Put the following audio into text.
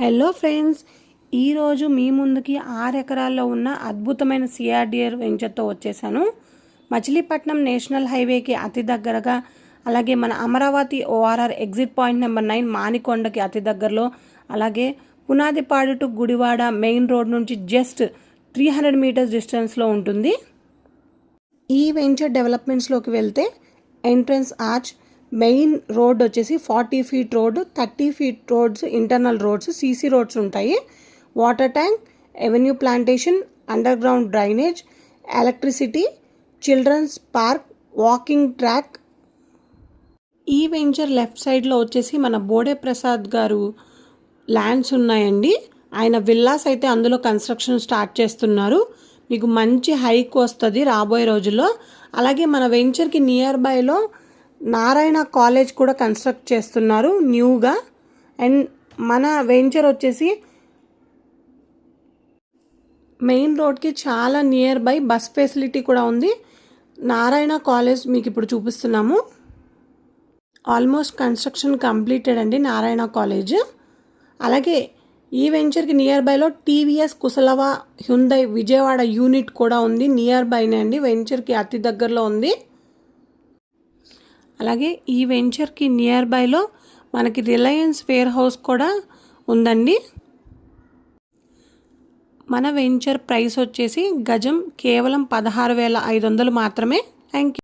Hello friends, ఈరోజు మీ ముందుకి 6 ఎకరాల్లో ఉన్న అద్భుతమైన సిఆర్డిఆర్ వెంచర్తో వచ్చేసాను. మచిలీపట్నం నేషనల్ హైవేకి అతి దగ్గరగా, అలాగే మన Amaravati ORR exit point number 9 మానికొండకి అతి దగ్గరలో, అలాగే Punadipadu to Gudivada main road నుంచి జస్ట్ 300 మీటర్స్ డిస్టెన్స్లో ఉంటుంది. ఈ వెంచర్ డెవలప్మెంట్స్లోకి వెళ్తే ఎంట్రన్స్ ఆర్చ్, మెయిన్ రోడ్ వచ్చేసి 40 feet road, 30 feet roads internal roads, CC roads ఉంటాయి. Water tank, avenue plantation, underground drainage, electricity, children's park, walking track. ఈ వెంచర్ లెఫ్ట్ సైడ్లో వచ్చేసి మన బోడే ప్రసాద్ గారు ల్యాండ్స్ ఉన్నాయండి. ఆయన విల్లాస్ అయితే అందులో కన్స్ట్రక్షన్ స్టార్ట్ చేస్తున్నారు. మీకు మంచి హైక్ వస్తుంది రాబోయే రోజుల్లో. అలాగే మన వెంచర్కి నియర్ బైలో నారాయణ కాలేజ్ కూడా కన్స్ట్రక్ట్ చేస్తున్నారు న్యూగా. అండ్ మన వెంచర్ వచ్చేసి మెయిన్ రోడ్కి చాలా నియర్ బై బస్ ఫెసిలిటీ కూడా ఉంది. నారాయణ కాలేజ్ మీకు ఇప్పుడు చూపిస్తున్నాము. ఆల్మోస్ట్ కన్స్ట్రక్షన్ కంప్లీటెడ్ అండి నారాయణ కాలేజ్. అలాగే ఈ వెంచర్కి నియర్ బైలో టీవీఎస్ కుశలవ హ్యుందై విజయవాడ యూనిట్ కూడా ఉంది. నియర్ బైనే అండి, వెంచర్కి అతి దగ్గరలో ఉంది. అలాగే ఈ వెంచర్కి నియర్ బైలో మనకి రిలయన్స్ వేర్ హౌస్ కూడా ఉందండి. మన వెంచర్ ప్రైస్ వచ్చేసి గజం కేవలం 16,500 మాత్రమే. Thank you.